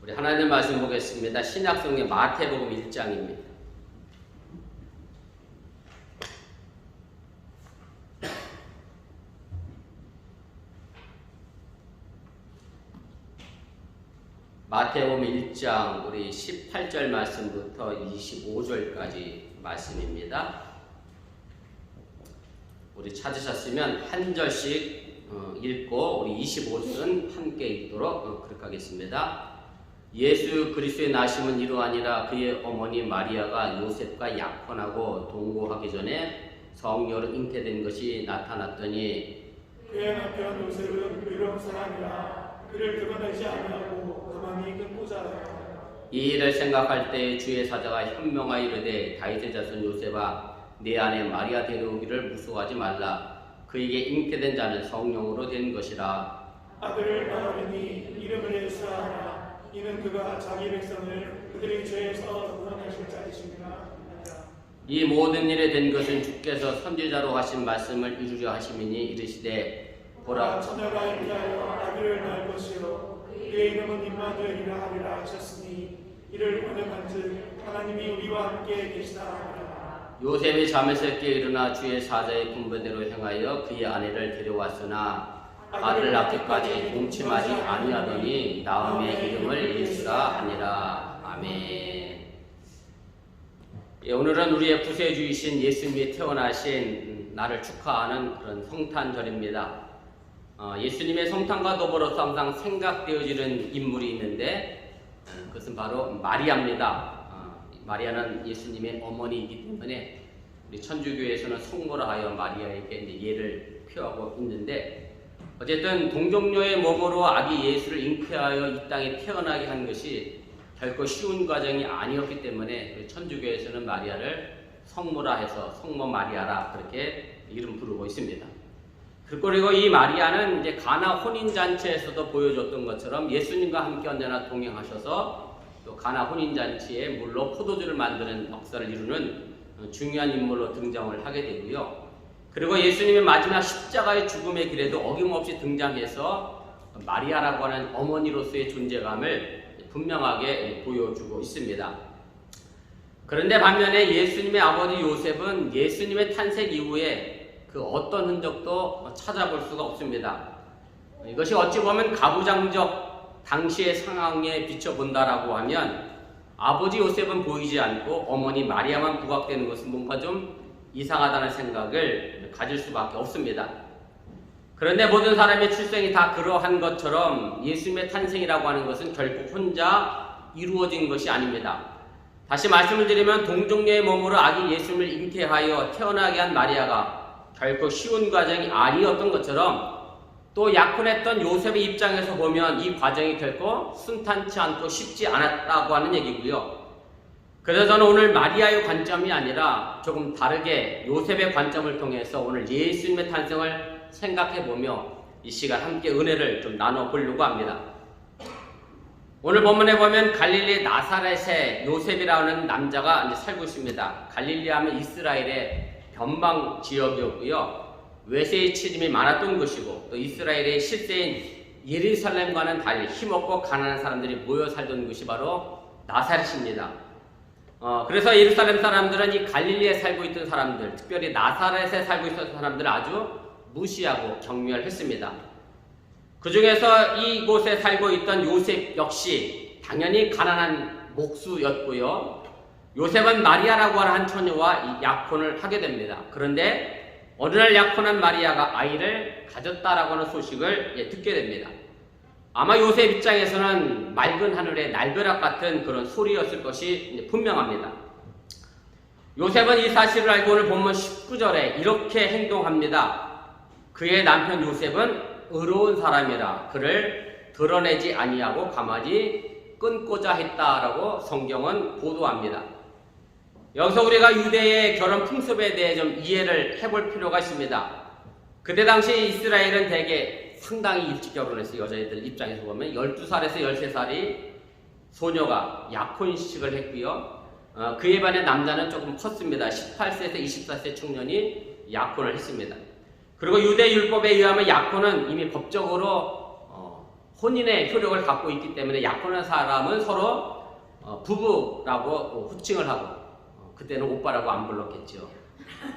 우리 하나님 말씀 보겠습니다. 신약성경 마태복음 1장입니다. 마태복음 1장 우리 18절 말씀부터 25절까지 말씀입니다. 우리 찾으셨으면 한 절씩 읽고 우리 25절은 함께 읽도록 그렇게 하겠습니다. 예수 그리스도의 나심은 이러하니라. 그의 어머니 마리아가 요셉과 약혼하고 동거하기 전에 성녀로 잉태된 것이 나타났더니 그의 남편 요셉은 의로운 사람이라 그를 드러내지 아니하고 가만히 끊고자 하였다. 이 일을 생각할 때 주의 사자가 현명하여 이르되 다윗의 자손 요셉아 내 아내 마리아 데려오기를 무서워하지 말라. 그에게 잉태된 자는 성령으로 된 것이라. 아들을 낳으리니 이름을 예수라 하라. 이는 그가 자기 백성을 그들의 죄에서 구원하실 자이심이라. 이 모든 일에 된 것은 주께서 선지자로 하신 말씀을 이루려 하심이니 이르시되 보라 처녀가 잉태하여 아기를 낳을 것이요 그의 이름은 임마누엘이라 하리라 하셨으니 이를 번역한즉 하나님이 우리와 함께 계시다 하리라. 요셉이 잠에서 깨 일어나 주의 사자의 분부대로 행하여 그의 아내를 데려왔으나 아들 낳기까지 동침하지 아니하더니 나음의 이름을 예수라 하니라. 아멘. 오늘은 우리의 구세주이신 예수님이 태어나신 날을 축하하는 그런 성탄절입니다. 예수님의 성탄과 더불어서 항상 생각되어지는 인물이 있는데 그것은 바로 마리아입니다. 마리아는 예수님의 어머니이기 때문에 우리 천주교에서는 성모라 하여 마리아에게 이제 예를 표하고 있는데 어쨌든 동정녀의 몸으로 아기 예수를 잉태하여 이 땅에 태어나게 한 것이 결코 쉬운 과정이 아니었기 때문에 천주교에서는 마리아를 성모라 해서 성모 마리아라 그렇게 이름 부르고 있습니다. 그리고 이 마리아는 이제 가나 혼인잔치에서도 보여줬던 것처럼 예수님과 함께 언제나 동행하셔서 또 가나 혼인잔치에 물로 포도주를 만드는 역사를 이루는 중요한 인물로 등장을 하게 되고요. 그리고 예수님의 마지막 십자가의 죽음의 길에도 어김없이 등장해서 마리아라고 하는 어머니로서의 존재감을 분명하게 보여주고 있습니다. 그런데 반면에 예수님의 아버지 요셉은 예수님의 탄생 이후에 그 어떤 흔적도 찾아볼 수가 없습니다. 이것이 어찌 보면 가부장적 당시의 상황에 비춰본다라고 하면 아버지 요셉은 보이지 않고 어머니 마리아만 부각되는 것은 뭔가 좀 이상하다는 생각을 가질 수밖에 없습니다. 그런데 모든 사람의 출생이 다 그러한 것처럼 예수님의 탄생이라고 하는 것은 결국 혼자 이루어진 것이 아닙니다. 다시 말씀을 드리면 동정녀의 몸으로 아기 예수님을 잉태하여 태어나게 한 마리아가 결코 쉬운 과정이 아니었던 것처럼 또 약혼했던 요셉의 입장에서 보면 이 과정이 결코 순탄치 않고 쉽지 않았다고 하는 얘기고요. 그래서 저는 오늘 마리아의 관점이 아니라 조금 다르게 요셉의 관점을 통해서 오늘 예수님의 탄생을 생각해보며 이 시간 함께 은혜를 좀 나눠보려고 합니다. 오늘 본문에 보면 갈릴리 나사렛에 요셉이라는 남자가 이제 살고 있습니다. 갈릴리 하면 이스라엘의 변방 지역이었고요. 외세의 치림이 많았던 곳이고 또 이스라엘의 실세인 예루살렘과는 달리 힘없고 가난한 사람들이 모여 살던 곳이 바로 나사렛입니다. 그래서 예루살렘 사람들은 이 갈릴리에 살고 있던 사람들, 특별히 나사렛에 살고 있었던 사람들을 아주 무시하고 경멸했습니다. 그 중에서 이곳에 살고 있던 요셉 역시 당연히 가난한 목수였고요. 요셉은 마리아라고 하는 한 처녀와 약혼을 하게 됩니다. 그런데 어느 날 약혼한 마리아가 아이를 가졌다라고 하는 소식을 듣게 됩니다. 아마 요셉 입장에서는 맑은 하늘의 날벼락 같은 그런 소리였을 것이 분명합니다. 요셉은 이 사실을 알고 오늘 본문 19절에 이렇게 행동합니다. 그의 남편 요셉은 의로운 사람이라 그를 드러내지 아니하고 가만히 끊고자 했다라고 성경은 보도합니다. 여기서 우리가 유대의 결혼 풍습에 대해 좀 이해를 해볼 필요가 있습니다. 그때 당시 이스라엘은 대개 상당히 일찍 결혼했어요. 여자애들 입장에서 보면 12살에서 13살이 소녀가 약혼식을 했고요. 그에 반해 남자는 조금 컸습니다. 18세에서 24세 청년이 약혼을 했습니다. 그리고 유대 율법에 의하면 약혼은 이미 법적으로 혼인의 효력을 갖고 있기 때문에 약혼한 사람은 서로 부부라고 호칭을 하고 그때는 오빠라고 안 불렀겠죠.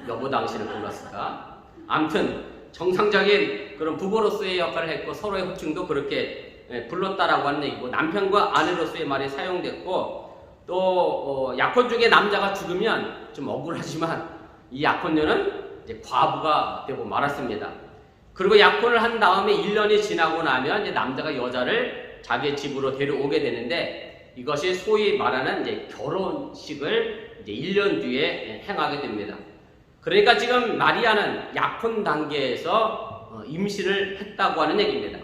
여보 당신을 불렀을까? 아무튼 정상적인 그런 부부로서의 역할을 했고 서로의 호칭도 그렇게 불렀다라고 하는 얘기고 남편과 아내로서의 말이 사용됐고 또 약혼 중에 남자가 죽으면 좀 억울하지만 이 약혼녀는 이제 과부가 되고 말았습니다. 그리고 약혼을 한 다음에 1년이 지나고 나면 이제 남자가 여자를 자기 집으로 데려오게 되는데 이것이 소위 말하는 이제 결혼식을 이제 1년 뒤에 행하게 됩니다. 그러니까 지금 마리아는 약혼 단계에서 임신을 했다고 하는 얘기입니다.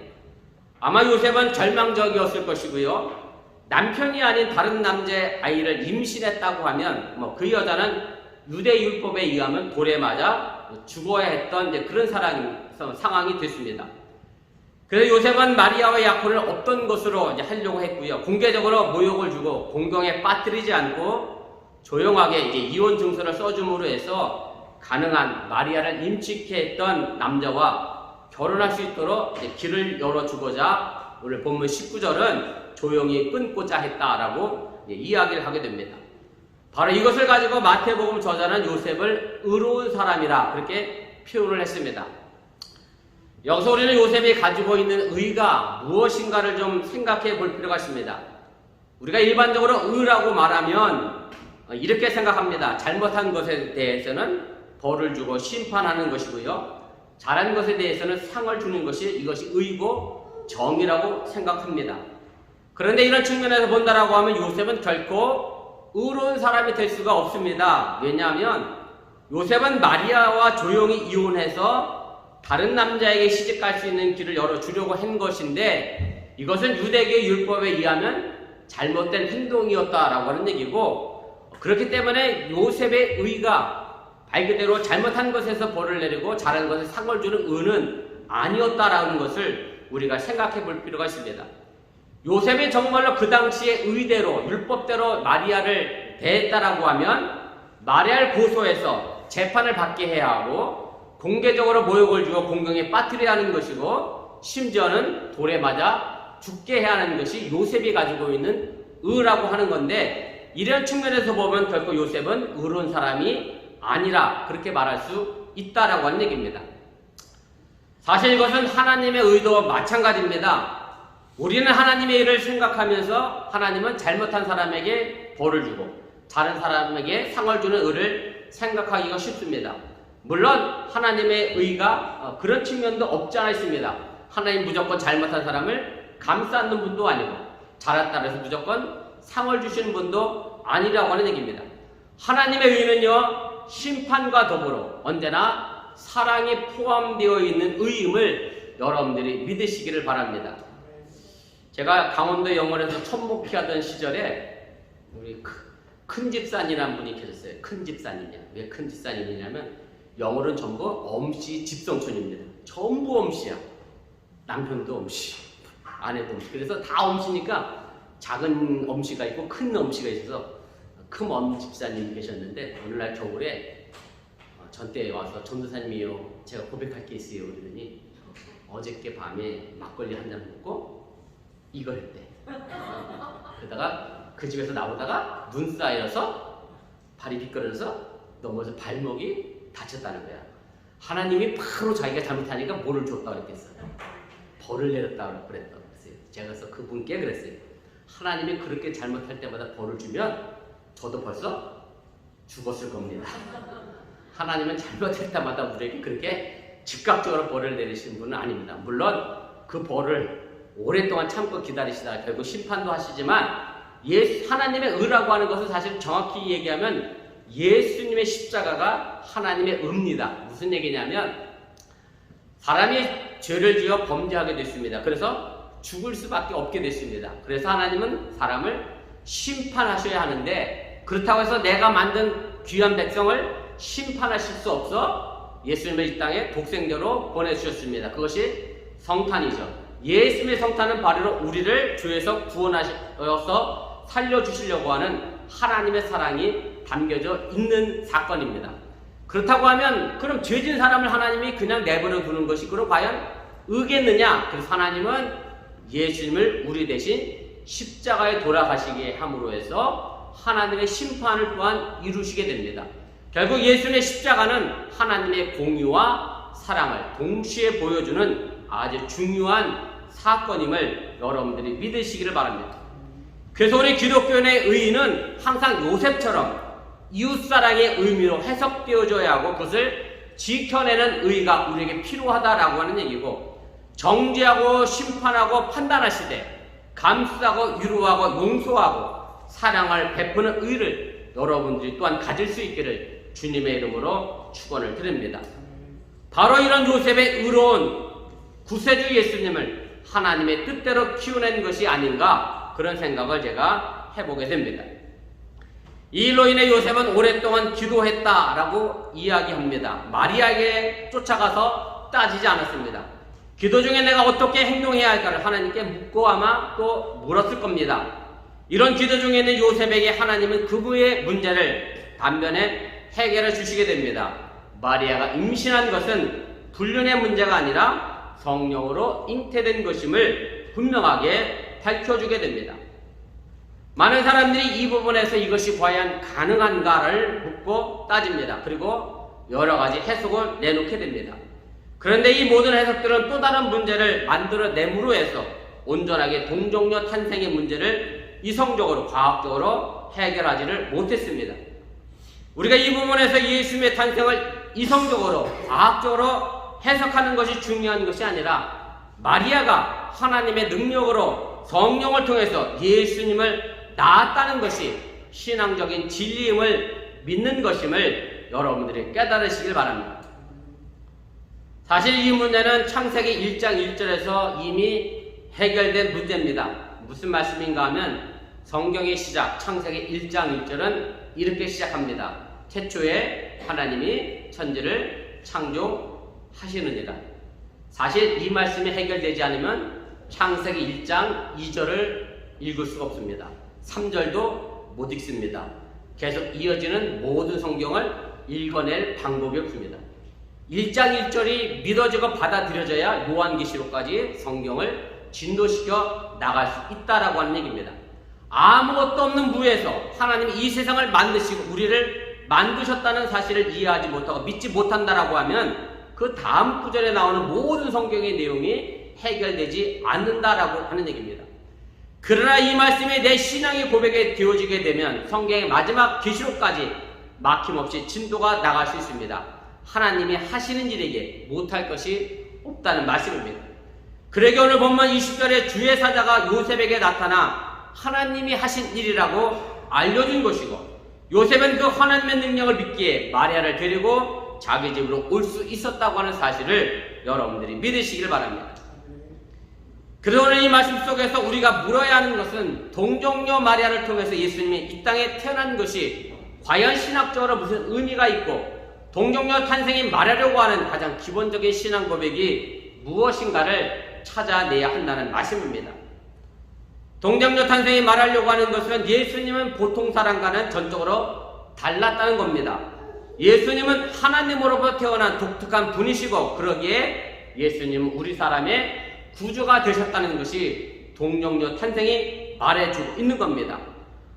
아마 요셉은 절망적이었을 것이고요. 남편이 아닌 다른 남자의 아이를 임신했다고 하면 그 여자는 유대 율법에 의하면 돌에 맞아 죽어야 했던 이제 그런 상황이 됐습니다. 그래서 요셉은 마리아와 약혼을 없던 것으로 이제 하려고 했고요. 공개적으로 모욕을 주고 공경에 빠뜨리지 않고 조용하게 이제 이혼 증서를 써줌으로 해서 가능한 마리아를 임직케 했던 남자와 결혼할 수 있도록 이제 길을 열어주고자 오늘 본문 19절은 조용히 끊고자 했다라고 이야기를 하게 됩니다. 바로 이것을 가지고 마태복음 저자는 요셉을 의로운 사람이라 그렇게 표현을 했습니다. 여기서 우리는 요셉이 가지고 있는 의가 무엇인가를 좀 생각해 볼 필요가 있습니다. 우리가 일반적으로 의라고 말하면 이렇게 생각합니다. 잘못한 것에 대해서는 벌을 주고 심판하는 것이고요. 잘한 것에 대해서는 상을 주는 것이 이것이 의고 정의라고 생각합니다. 그런데 이런 측면에서 본다라고 하면 요셉은 결코 의로운 사람이 될 수가 없습니다. 왜냐하면 요셉은 마리아와 조용히 이혼해서 다른 남자에게 시집갈 수 있는 길을 열어주려고 한 것인데 이것은 유대계 율법에 의하면 잘못된 행동이었다라고 하는 얘기고 그렇기 때문에 요셉의 의가 말 그대로 잘못한 것에서 벌을 내리고 잘한 것에 상을 주는 의는 아니었다라는 것을 우리가 생각해 볼 필요가 있습니다. 요셉이 정말로 그 당시에 의대로 율법대로 마리아를 대했다라고 하면 마리아를 고소해서 재판을 받게 해야 하고 공개적으로 모욕을 주고 공경에 빠뜨려야 하는 것이고 심지어는 돌에 맞아 죽게 해야 하는 것이 요셉이 가지고 있는 의라고 하는 건데 이런 측면에서 보면 결코 요셉은 의로운 사람이 아니라 그렇게 말할 수 있다라고 하는 얘기입니다. 사실 이것은 하나님의 의도와 마찬가지입니다. 우리는 하나님의 일을 생각하면서 하나님은 잘못한 사람에게 벌을 주고 다른 사람에게 상을 주는 의를 생각하기가 쉽습니다. 물론 하나님의 의가 그런 측면도 없지 않아 있습니다. 하나님 무조건 잘못한 사람을 감싸는 분도 아니고 잘했다 해서 무조건 상을 주시는 분도 아니라고 하는 얘기입니다. 하나님의 의는요 심판과 더불어 언제나 사랑이 포함되어 있는 의임을 여러분들이 믿으시기를 바랍니다. 제가 강원도 영월에서 천목회하던 시절에 우리 큰 집사님이라는 분이 계셨어요. 큰 집사님이야. 왜 큰 집사님이냐면 영월은 전부 엄씨 집성촌입니다. 전부 엄씨야. 남편도 엄씨, 아내도 엄씨. 그래서 다 엄씨니까 작은 엄씨가 있고 큰 엄씨가 있어서 큰 엄집사님이 계셨는데 오늘날 겨울에 전때 와서 전도사님이요 제가 고백할 게 있어요 그러더니 어저께 밤에 막걸리 한 잔 먹고 이걸 했대. 그러다가 그 집에서 나오다가 눈 쌓여서 발이 미끄러져서 넘어져서 발목이 다쳤다는 거야. 하나님이 바로 자기가 잘못하니까 뭐를 줬다고 그랬겠어요. 벌을 내렸다고 그랬어요. 제가 그래서 그분께 그랬어요. 하나님이 그렇게 잘못할 때마다 벌을 주면 저도 벌써 죽었을 겁니다. 하나님은 잘못할 때마다 우리에게 그렇게 즉각적으로 벌을 내리시는 분은 아닙니다. 물론 그 벌을 오랫동안 참고 기다리시다가 결국 심판도 하시지만 하나님의 의라고 하는 것은 사실 정확히 얘기하면 예수님의 십자가가 하나님의 의입니다. 무슨 얘기냐면 사람이 죄를 지어 범죄하게 됐습니다. 그래서 죽을 수밖에 없게 됐습니다. 그래서 하나님은 사람을 심판하셔야 하는데 그렇다고 해서 내가 만든 귀한 백성을 심판하실 수 없어 예수님을 이 땅에 독생자로 보내주셨습니다. 그것이 성탄이죠. 예수님의 성탄은 바로 우리를 죄에서 구원하셔서 살려주시려고 하는 하나님의 사랑이 담겨져 있는 사건입니다. 그렇다고 하면 그럼 죄진 사람을 하나님이 그냥 내버려 두는 것이 그럼 과연 의겠느냐? 그래서 하나님은 예수님을 우리 대신 십자가에 돌아가시게 함으로 해서 하나님의 심판을 또한 이루시게 됩니다. 결국 예수님의 십자가는 하나님의 공의와 사랑을 동시에 보여주는 아주 중요한 사건임을 여러분들이 믿으시기를 바랍니다. 그래서 우리 기독교인의 의의는 항상 요셉처럼 이웃사랑의 의미로 해석되어져야 하고 그것을 지켜내는 의의가 우리에게 필요하다라고 하는 얘기고, 정죄하고 심판하고 판단하시되 감수하고 위로하고 용서하고 사랑을 베푸는 의를 여러분들이 또한 가질 수 있기를 주님의 이름으로 축원을 드립니다. 바로 이런 요셉의 의로운 구세주 예수님을 하나님의 뜻대로 키워낸 것이 아닌가, 그런 생각을 제가 해보게 됩니다. 이 일로 인해 요셉은 오랫동안 기도했다라고 이야기합니다. 마리아에게 쫓아가서 따지지 않았습니다. 기도 중에 내가 어떻게 행동해야 할까를 하나님께 묻고 아마 또 물었을 겁니다. 이런 기도 중에는 요셉에게 하나님은 그분의 문제를 단번에 해결해 주시게 됩니다. 마리아가 임신한 것은 불륜의 문제가 아니라 성령으로 잉태된 것임을 분명하게 밝혀주게 됩니다. 많은 사람들이 이 부분에서 이것이 과연 가능한가를 묻고 따집니다. 그리고 여러 가지 해석을 내놓게 됩니다. 그런데 이 모든 해석들은 또 다른 문제를 만들어내므로 해서 온전하게 동정녀 탄생의 문제를 이성적으로 과학적으로 해결하지를 못했습니다. 우리가 이 부분에서 예수님의 탄생을 이성적으로 과학적으로 해석하는 것이 중요한 것이 아니라 마리아가 하나님의 능력으로 성령을 통해서 예수님을 낳았다는 것이 신앙적인 진리임을 믿는 것임을 여러분들이 깨달으시길 바랍니다. 사실 이 문제는 창세기 1장 1절에서 이미 해결된 문제입니다. 무슨 말씀인가 하면 성경의 시작 창세기 1장 1절은 이렇게 시작합니다. 태초에 하나님이 천지를 창조하시느니라. 사실 이 말씀이 해결되지 않으면 창세기 1장 2절을 읽을 수가 없습니다. 3절도 못 읽습니다. 계속 이어지는 모든 성경을 읽어낼 방법이 없습니다. 1장 1절이 믿어지고 받아들여져야 요한계시록까지 성경을 진도시켜 나갈 수 있다라고 하는 얘기입니다. 아무것도 없는 무에서 하나님이 이 세상을 만드시고 우리를 만드셨다는 사실을 이해하지 못하고 믿지 못한다라고 하면 그 다음 구절에 나오는 모든 성경의 내용이 해결되지 않는다라고 하는 얘기입니다. 그러나 이 말씀이 내 신앙의 고백에 되어지게 되면 성경의 마지막 계시록까지 막힘없이 진도가 나갈 수 있습니다. 하나님이 하시는 일에게 못할 것이 없다는 말씀입니다. 그러게 오늘 본문 20절에 주의 사자가 요셉에게 나타나 하나님이 하신 일이라고 알려준 것이고, 요셉은 그 하나님의 능력을 믿기에 마리아를 데리고 자기 집으로 올 수 있었다고 하는 사실을 여러분들이 믿으시길 바랍니다. 그래서 오늘 이 말씀 속에서 우리가 물어야 하는 것은 동정녀 마리아를 통해서 예수님이 이 땅에 태어난 것이 과연 신학적으로 무슨 의미가 있고 동정녀 탄생이 말하려고 하는 가장 기본적인 신앙 고백이 무엇인가를 찾아내야 한다는 말씀입니다. 동정녀 탄생이 말하려고 하는 것은 예수님은 보통 사람과는 전적으로 달랐다는 겁니다. 예수님은 하나님으로부터 태어난 독특한 분이시고 그러기에 예수님은 우리 사람의 구주가 되셨다는 것이 동정녀 탄생이 말해주고 있는 겁니다.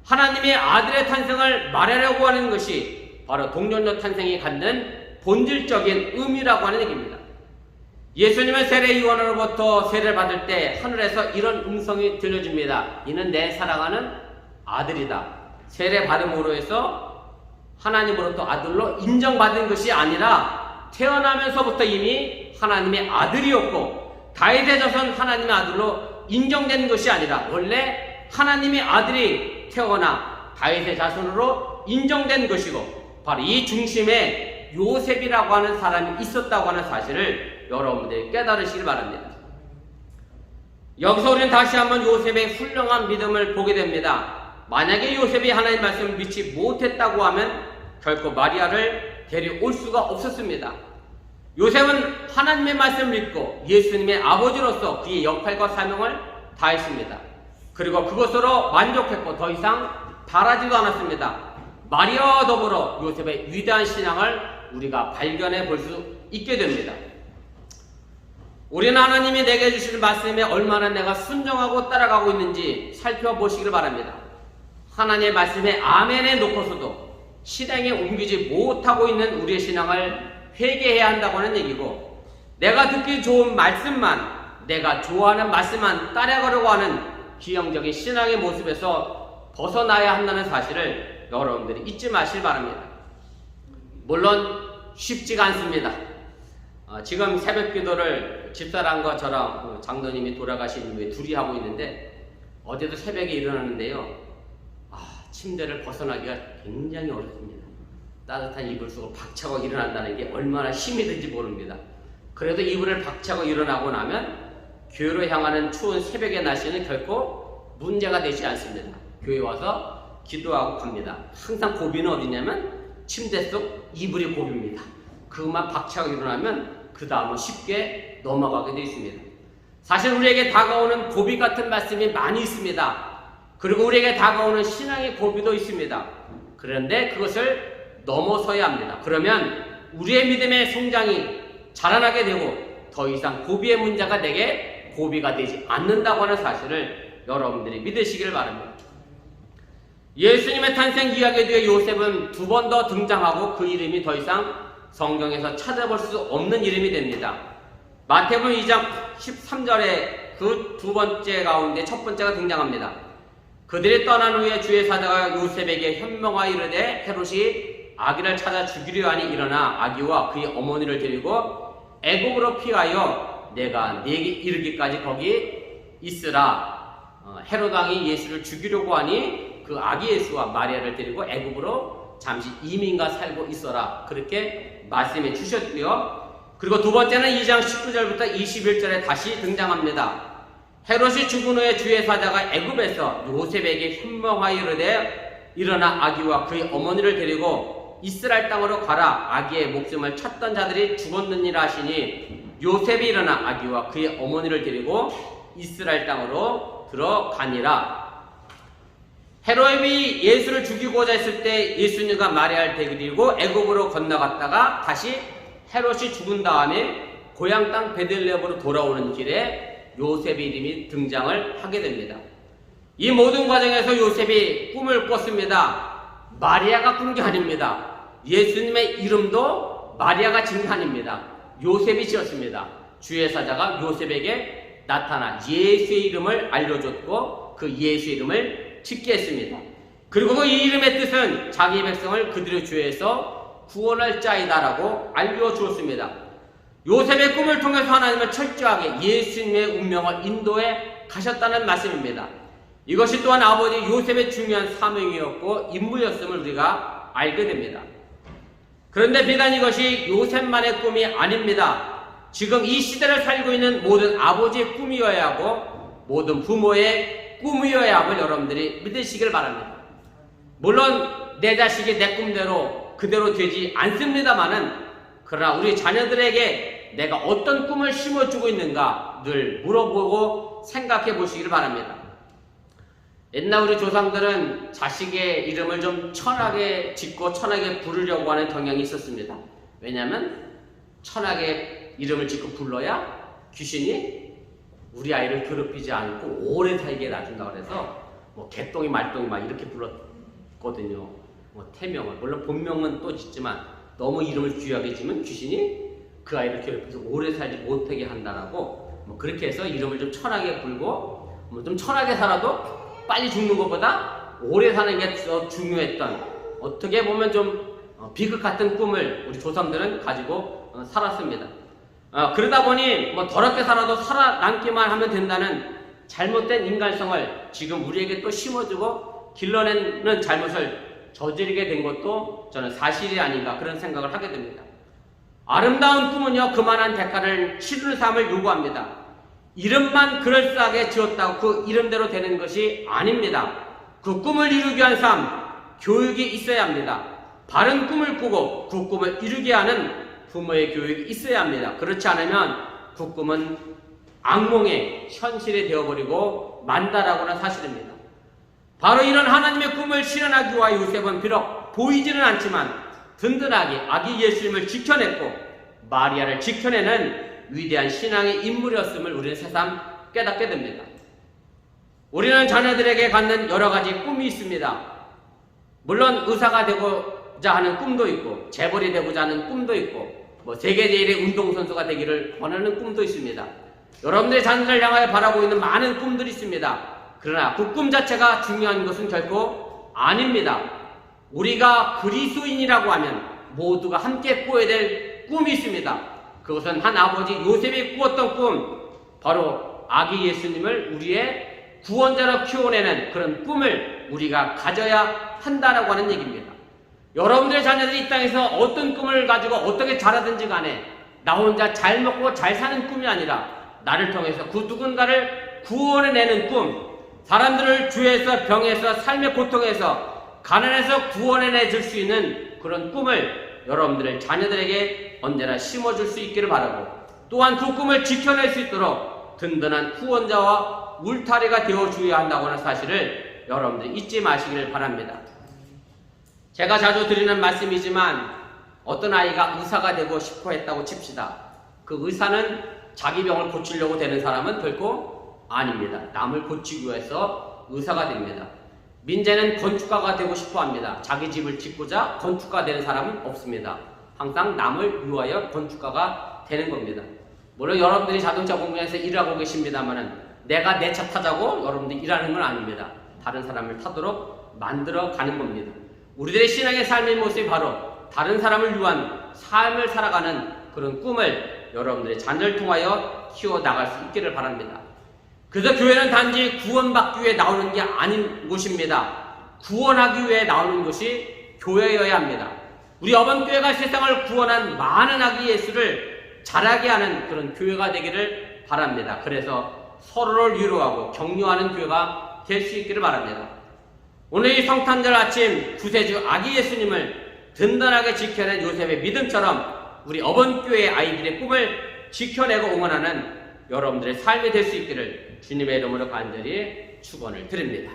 하나님의 아들의 탄생을 말하려고 하는 것이 바로 동정녀 탄생이 갖는 본질적인 의미라고 하는 얘기입니다. 예수님은 세례요한으로부터 세례를 받을 때 하늘에서 이런 음성이 들려줍니다. 이는 내 사랑하는 아들이다. 세례 받음으로 해서 하나님으로부터 아들로 인정받은 것이 아니라 태어나면서부터 이미 하나님의 아들이었고, 다윗의 자손 하나님의 아들로 인정된 것이 아니라 원래 하나님의 아들이 태어나 다윗의 자손으로 인정된 것이고, 바로 이 중심에 요셉이라고 하는 사람이 있었다고 하는 사실을 여러분들이 깨달으시길 바랍니다. 여기서 우리는 다시 한번 요셉의 훌륭한 믿음을 보게 됩니다. 만약에 요셉이 하나님 말씀을 믿지 못했다고 하면 결코 마리아를 데려올 수가 없었습니다. 요셉은 하나님의 말씀을 믿고 예수님의 아버지로서 그의 역할과 사명을 다했습니다. 그리고 그것으로 만족했고 더 이상 바라지도 않았습니다. 마리아와 더불어 요셉의 위대한 신앙을 우리가 발견해 볼 수 있게 됩니다. 우리는 하나님이 내게 주시는 말씀에 얼마나 내가 순종하고 따라가고 있는지 살펴보시길 바랍니다. 하나님의 말씀에 아멘에 놓고서도 실행에 옮기지 못하고 있는 우리의 신앙을 회개해야 한다고 하는 얘기고, 내가 듣기 좋은 말씀만, 내가 좋아하는 말씀만 따라가려고 하는 기형적인 신앙의 모습에서 벗어나야 한다는 사실을 여러분들이 잊지 마시기 바랍니다. 물론 쉽지가 않습니다. 지금 새벽 기도를 집사람과 저랑 장로님이 돌아가신 이후에 둘이 하고 있는데, 어제도 새벽에 일어나는데요, 침대를 벗어나기가 굉장히 어렵습니다. 따뜻한 이불 속으로 박차고 일어난다는 게 얼마나 힘이 든지 모릅니다. 그래도 이불을 박차고 일어나고 나면 교회로 향하는 추운 새벽의 날씨는 결코 문제가 되지 않습니다. 교회 와서 기도하고 갑니다. 항상 고비는 어디냐면 침대 속 이불이 고비입니다. 그것만 박차고 일어나면 그 다음은 쉽게 넘어가게 되어 있습니다. 사실 우리에게 다가오는 고비 같은 말씀이 많이 있습니다. 그리고 우리에게 다가오는 신앙의 고비도 있습니다. 그런데 그것을 넘어서야 합니다. 그러면 우리의 믿음의 성장이 자라나게 되고 더 이상 고비의 문제가 내게 고비가 되지 않는다고 하는 사실을 여러분들이 믿으시길 바랍니다. 예수님의 탄생 이야기에 대해 요셉은 두 번 더 등장하고 그 이름이 더 이상 성경에서 찾아볼 수 없는 이름이 됩니다. 마태복음 2장 13절에 그 두 번째 가운데 첫 번째가 등장합니다. 그들이 떠난 후에 주의 사자가 요셉에게 현명하여 이르되 헤롯이 아기를 찾아 죽이려 하니 일어나 아기와 그의 어머니를 데리고 애국으로 피하여 내가 네게 이르기까지 거기 있으라. 헤롯 왕이 예수를 죽이려고 하니 그 아기 예수와 마리아를 데리고 애국으로 잠시 이민가 살고 있어라. 그렇게 말씀해 주셨고요. 그리고 두 번째는 2장 19절부터 21절에 다시 등장합니다. 헤롯이 죽은 후에 주의 사자가 애굽에서 요셉에게 현명하여 이르되 일어나 아기와 그의 어머니를 데리고 이스라엘 땅으로 가라. 아기의 목숨을 찾던 자들이 죽었느니라 하시니 요셉이 일어나 아기와 그의 어머니를 데리고 이스라엘 땅으로 들어가니라. 헤롯이 예수를 죽이고자 했을 때 예수님과 마리아를 데리고 애굽으로 건너갔다가 다시 헤롯이 죽은 다음에 고향 땅 베들레헴으로 돌아오는 길에 요셉의 이름이 등장을 하게 됩니다. 이 모든 과정에서 요셉이 꿈을 꿨습니다. 마리아가 꾼 게 아닙니다. 예수님의 이름도 마리아가 지은 게 아닙니다. 요셉이 지었습니다. 주의 사자가 요셉에게 나타나 예수의 이름을 알려줬고 그 예수의 이름을 짓게 했습니다. 그리고 이 이름의 뜻은 자기 백성을 그들의 죄에서 구원할 자이다라고 알려주었습니다. 요셉의 꿈을 통해서 하나님은 철저하게 예수님의 운명을 인도해 가셨다는 말씀입니다. 이것이 또한 아버지 요셉의 중요한 사명이었고 임무였음을 우리가 알게 됩니다. 그런데 비단 이것이 요셉만의 꿈이 아닙니다. 지금 이 시대를 살고 있는 모든 아버지의 꿈이어야 하고 모든 부모의 꿈이어야 함을 여러분들이 믿으시길 바랍니다. 물론 내 자식이 내 꿈대로 그대로 되지 않습니다만은, 그러나 우리 자녀들에게 내가 어떤 꿈을 심어주고 있는가 늘 물어보고 생각해 보시길 바랍니다. 옛날 우리 조상들은 자식의 이름을 좀 천하게 짓고 천하게 부르려고 하는 경향이 있었습니다. 왜냐하면 천하게 이름을 짓고 불러야 귀신이 우리 아이를 괴롭히지 않고 오래 살게 놔준다고 해서 개똥이 말똥이 막 이렇게 불렀거든요. 태명을, 물론 본명은 또 짓지만 너무 이름을 귀하게 지면 귀신이 그 아이를 괴롭혀서 오래 살지 못하게 한다라고 그렇게 해서 이름을 좀 천하게 불고 좀 천하게 살아도 빨리 죽는 것보다 오래 사는 게 더 중요했던, 어떻게 보면 좀 비극 같은 꿈을 우리 조상들은 가지고 살았습니다. 그러다 보니 더럽게 살아도 살아남기만 하면 된다는 잘못된 인간성을 지금 우리에게 또 심어주고 길러내는 잘못을 저지르게 된 것도 저는 사실이 아닌가 그런 생각을 하게 됩니다. 아름다운 꿈은요, 그만한 대가를 치르는 삶을 요구합니다. 이름만 그럴싸하게 지었다고 그 이름대로 되는 것이 아닙니다. 그 꿈을 이루기 위한 삶, 교육이 있어야 합니다. 바른 꿈을 꾸고 그 꿈을 이루게 하는 부모의 교육이 있어야 합니다. 그렇지 않으면 그 꿈은 악몽의 현실이 되어버리고 만다라고 하는 사실입니다. 바로 이런 하나님의 꿈을 실현하기 위하여 요셉은 비록 보이지는 않지만 든든하게 아기 예수님을 지켜냈고 마리아를 지켜내는 위대한 신앙의 인물이었음을 우리는 새삼 깨닫게 됩니다. 우리는 자녀들에게 갖는 여러 가지 꿈이 있습니다. 물론 의사가 되고자 하는 꿈도 있고 재벌이 되고자 하는 꿈도 있고 세계 제일의 운동선수가 되기를 원하는 꿈도 있습니다. 여러분들의 자녀들을 향하여 바라고 있는 많은 꿈들이 있습니다. 그러나 그 꿈 자체가 중요한 것은 결코 아닙니다. 우리가 그리스도인이라고 하면 모두가 함께 꾸어야 될 꿈이 있습니다. 그것은 한 아버지 요셉이 꾸었던 꿈, 바로 아기 예수님을 우리의 구원자로 키워내는 그런 꿈을 우리가 가져야 한다라고 하는 얘기입니다. 여러분들의 자녀들이 이 땅에서 어떤 꿈을 가지고 어떻게 자라든지 간에 나 혼자 잘 먹고 잘 사는 꿈이 아니라 나를 통해서 그 누군가를 구원해내는 꿈, 사람들을 죄에서 병에서 삶의 고통에서 가난에서 구원해내 줄 수 있는 그런 꿈을 여러분들의 자녀들에게 언제나 심어줄 수 있기를 바라고, 또한 그 꿈을 지켜낼 수 있도록 든든한 후원자와 울타리가 되어줘야 한다고 하는 사실을 여러분들 잊지 마시기를 바랍니다. 제가 자주 드리는 말씀이지만 어떤 아이가 의사가 되고 싶어 했다고 칩시다. 그 의사는 자기 병을 고치려고 되는 사람은 결코 아닙니다. 남을 고치기 위해서 의사가 됩니다. 민재는 건축가가 되고 싶어 합니다. 자기 집을 짓고자 건축가 되는 사람은 없습니다. 항상 남을 위하여 건축가가 되는 겁니다. 물론 여러분들이 자동차 공장에서 일하고 계십니다만은 내가 내 차 타자고 여러분들이 일하는 건 아닙니다. 다른 사람을 타도록 만들어 가는 겁니다. 우리들의 신앙의 삶의 모습이 바로 다른 사람을 위한 삶을 살아가는 그런 꿈을 여러분들의 자녀를 통하여 키워나갈 수 있기를 바랍니다. 그래서 교회는 단지 구원받기 위해 나오는 게 아닌 곳입니다. 구원하기 위해 나오는 곳이 교회여야 합니다. 우리 어번교회가 세상을 구원한 많은 아기 예수를 자라게 하는 그런 교회가 되기를 바랍니다. 그래서 서로를 위로하고 격려하는 교회가 될 수 있기를 바랍니다. 오늘 이 성탄절 아침 구세주 아기 예수님을 든든하게 지켜낸 요셉의 믿음처럼 우리 어번교회의 아이들의 꿈을 지켜내고 응원하는 여러분들의 삶이 될 수 있기를 주님의 이름으로 간절히 축원을 드립니다.